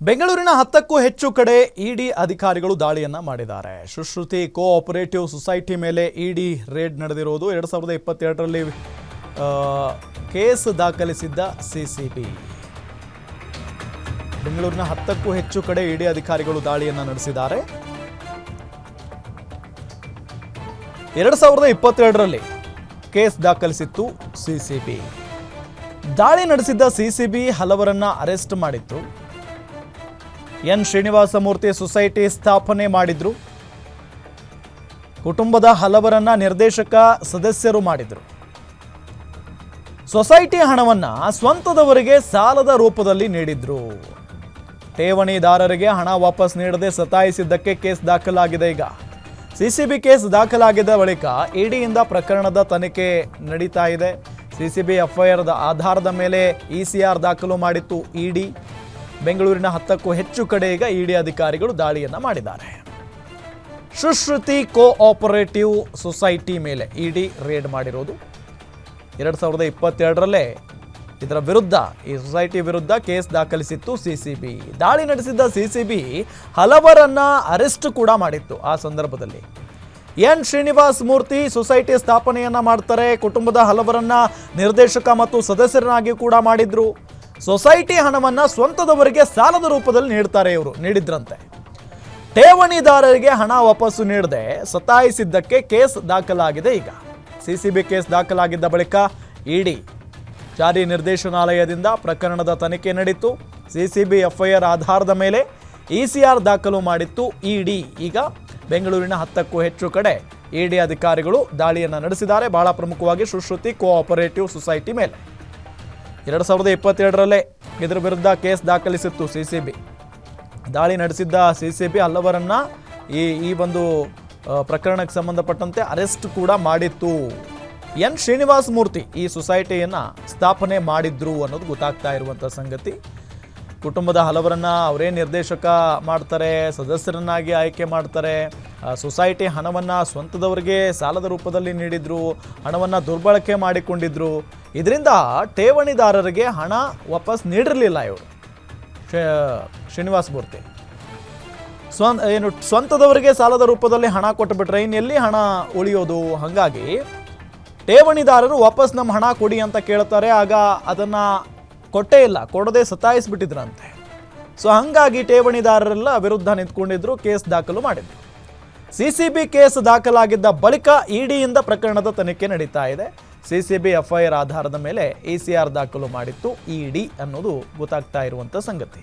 ಬೆಂಗಳೂರಿನ 10ಕ್ಕೂ ಹೆಚ್ಚು ಕಡೆ ಇಡಿ ಅಧಿಕಾರಿಗಳು ದಾಳಿಯನ್ನ ಮಾಡಿದ್ದಾರೆ. ಸುಶ್ರುತಿ ಕೋಆಪರೇಟಿವ್ ಸೊಸೈಟಿ ಮೇಲೆ ಇಡಿ ರೇಡ್ ನಡೆದಿರುವುದು 2022ರಲ್ಲಿ ಕೇಸ್ ದಾಖಲಿಸಿದ್ದ ಸಿಸಿಬಿ. ಬೆಂಗಳೂರಿನ 10ಕ್ಕೂ ಹೆಚ್ಚು ಕಡೆ ಇಡಿ ಅಧಿಕಾರಿಗಳು ದಾಳಿಯನ್ನ ನಡೆಸಿದ್ದಾರೆ. 2022ರಲ್ಲಿ ಕೇಸ್ ದಾಖಲಿಸಿತ್ತು ಸಿಸಿಬಿ. ದಾಳಿ ನಡೆಸಿದ್ದ ಸಿಸಿಬಿ ಹಲವರನ್ನ ಅರೆಸ್ಟ್ ಮಾಡಿತ್ತು. ಎನ್ ಶ್ರೀನಿವಾಸ ಮೂರ್ತಿ ಸೊಸೈಟಿ ಸ್ಥಾಪನೆ ಮಾಡಿದ್ರು. ಕುಟುಂಬದ ಹಲವರನ್ನ ನಿರ್ದೇಶಕ ಸದಸ್ಯರು ಮಾಡಿದ್ರು. ಸೊಸೈಟಿ ಹಣವನ್ನ ಸ್ವಂತದವರಿಗೆ ಸಾಲದ ರೂಪದಲ್ಲಿ ನೀಡಿದ್ರು. ಠೇವಣಿದಾರರಿಗೆ ಹಣ ವಾಪಸ್ ನೀಡದೆ ಸತಾಯಿಸಿದ್ದಕ್ಕೆ ಕೇಸ್ ದಾಖಲಾಗಿದೆ. ಈಗ ಸಿಸಿಬಿ ಕೇಸ್ ದಾಖಲಾಗಿದ್ದ ಬಳಿಕ ಇಡಿಯಿಂದ ಪ್ರಕರಣದ ತನಿಖೆ ನಡೀತಾ ಇದೆ. ಸಿಸಿಬಿ ಎಫ್ಐಆರ್ ಆಧಾರದ ಮೇಲೆ ಇಸಿಆರ್ ದಾಖಲು ಮಾಡಿತ್ತು ಇಡಿ. ಬೆಂಗಳೂರಿನ 10ಕ್ಕೂ ಹೆಚ್ಚು ಕಡೆ ಈಗ ಇಡಿ ಅಧಿಕಾರಿಗಳು ದಾಳಿಯನ್ನ ಮಾಡಿದ್ದಾರೆ. ಸುಶ್ರುತಿ ಕೋಆಪರೇಟಿವ್ ಸೊಸೈಟಿ ಮೇಲೆ ಇಡಿ ರೇಡ್ ಮಾಡಿರೋದು 2022ರಲ್ಲೇ ಇದರ ವಿರುದ್ಧ, ಈ ಸೊಸೈಟಿ ವಿರುದ್ಧ ಕೇಸ್ ದಾಖಲಿಸಿತ್ತು ಸಿಸಿಬಿ. ದಾಳಿ ನಡೆಸಿದ್ದ ಸಿಸಿಬಿ ಹಲವರನ್ನ ಅರೆಸ್ಟ್ ಕೂಡ ಮಾಡಿತ್ತು. ಆ ಸಂದರ್ಭದಲ್ಲಿ ಎನ್ ಶ್ರೀನಿವಾಸ ಮೂರ್ತಿ ಸೊಸೈಟಿ ಸ್ಥಾಪನೆಯನ್ನ ಮಾಡ್ತಾರೆ. ಕುಟುಂಬದ ಹಲವರನ್ನ ನಿರ್ದೇಶಕ ಮತ್ತು ಸದಸ್ಯರನ್ನಾಗಿ ಕೂಡ ಮಾಡಿದ್ರು. ಸೊಸೈಟಿ ಹಣವನ್ನ ಸ್ವಂತದವರಿಗೆ ಸಾಲದ ರೂಪದಲ್ಲಿ ನೀಡಿದ್ರಂತೆ. ಠೇವಣಿದಾರರಿಗೆ ಹಣ ವಾಪಸ್ಸು ನೀಡದೆ ಸತಾಯಿಸಿದ್ದಕ್ಕೆ ಕೇಸ್ ದಾಖಲಾಗಿದೆ. ಈಗ ಸಿಸಿಬಿ ಕೇಸ್ ದಾಖಲಾಗಿದ್ದ ಬಳಿಕ ಇಡಿ ಜಾರಿ ನಿರ್ದೇಶನಾಲಯದಿಂದ ಪ್ರಕರಣದ ತನಿಖೆ ನಡೆಯಿತು. ಸಿಸಿಬಿ ಎಫ್ಐಆರ್ ಆಧಾರದ ಮೇಲೆ ಇಸಿಆರ್ ದಾಖಲು ಮಾಡಿತ್ತು ಇಡಿ. ಈಗ ಬೆಂಗಳೂರಿನ 10ಕ್ಕೂ ಹೆಚ್ಚು ಕಡೆ ಇಡಿ ಅಧಿಕಾರಿಗಳು ದಾಳಿಯನ್ನು ನಡೆಸಿದ್ದಾರೆ. ಬಹಳ ಪ್ರಮುಖವಾಗಿ ಸುಶ್ರುತಿ ಕೋಆಪರೇಟಿವ್ ಸೊಸೈಟಿ ಮೇಲೆ 2022ರಲ್ಲೇ ಇದರ ವಿರುದ್ಧ ಕೇಸ್ ದಾಖಲಿಸಿತ್ತು ಸಿಸಿಬಿ. ದಾಳಿ ನಡೆಸಿದ್ದ ಸಿಸಿಬಿ ಹಲವರನ್ನ ಈ ಒಂದು ಪ್ರಕರಣಕ್ಕೆ ಸಂಬಂಧಪಟ್ಟಂತೆ ಅರೆಸ್ಟ್ ಕೂಡ ಮಾಡಿತ್ತು. ಎನ್ ಶ್ರೀನಿವಾಸ ಮೂರ್ತಿ ಈ ಸೊಸೈಟಿಯನ್ನು ಸ್ಥಾಪನೆ ಮಾಡಿದ್ರು ಅನ್ನೋದು ಗೊತ್ತಾಗ್ತಾ ಇರುವಂಥ ಸಂಗತಿ. ಕುಟುಂಬದ ಹಲವರನ್ನ ಅವರೇ ನಿರ್ದೇಶಕ ಮಾಡ್ತಾರೆ, ಸದಸ್ಯರನ್ನಾಗಿ ಆಯ್ಕೆ ಮಾಡ್ತಾರೆ. ಸೊಸೈಟಿ ಹಣವನ್ನು ಸ್ವಂತದವರಿಗೆ ಸಾಲದ ರೂಪದಲ್ಲಿ ನೀಡಿದ್ರು, ಹಣವನ್ನು ದುರ್ಬಳಕೆ ಮಾಡಿಕೊಂಡಿದ್ರು. ಇದರಿಂದ ಠೇವಣಿದಾರರಿಗೆ ಹಣ ವಾಪಸ್ ನೀಡಿರಲಿಲ್ಲ ಇವರು ಶ್ರೀನಿವಾಸ ಮೂರ್ತಿ. ಸ್ವಂತದವರಿಗೆ ಸಾಲದ ರೂಪದಲ್ಲಿ ಹಣ ಕೊಟ್ಟುಬಿಟ್ರೆ ಇನ್ನೆಲ್ಲಿ ಹಣ ಉಳಿಯೋದು? ಹಾಗಾಗಿ ಠೇವಣಿದಾರರು ವಾಪಸ್ ನಮ್ಮ ಹಣ ಕೊಡಿ ಅಂತ ಕೇಳ್ತಾರೆ. ಆಗ ಅದನ್ನು ಕೊಟ್ಟೇ ಇಲ್ಲ, ಕೊಡದೆ ಸತಾಯಿಸ್ಬಿಟ್ಟಿದ್ರಂತೆ. ಸೊ ಹಾಗಾಗಿ ಠೇವಣಿದಾರರೆಲ್ಲ ವಿರುದ್ಧ ನಿಂತ್ಕೊಂಡಿದ್ರು, ಕೇಸ್ ದಾಖಲು ಮಾಡಿದ್ರು. ಸಿಸಿಬಿ ಕೇಸ್ ದಾಖಲಾಗಿದ್ದ ಬಳಿಕ ಇಡಿಯಿಂದ ಪ್ರಕರಣದ ತನಿಖೆ ನಡೀತಾ ಇದೆ. ಸಿಸಿಬಿ ಎಫ್ಐಆರ್ ಆಧಾರದ ಮೇಲೆ ಇಸಿಆರ್ ದಾಖಲು ಮಾಡಿತ್ತು ಇಡಿ ಅನ್ನೋದು ಗೊತ್ತಾಗ್ತಾ ಇರುವಂಥ ಸಂಗತಿ.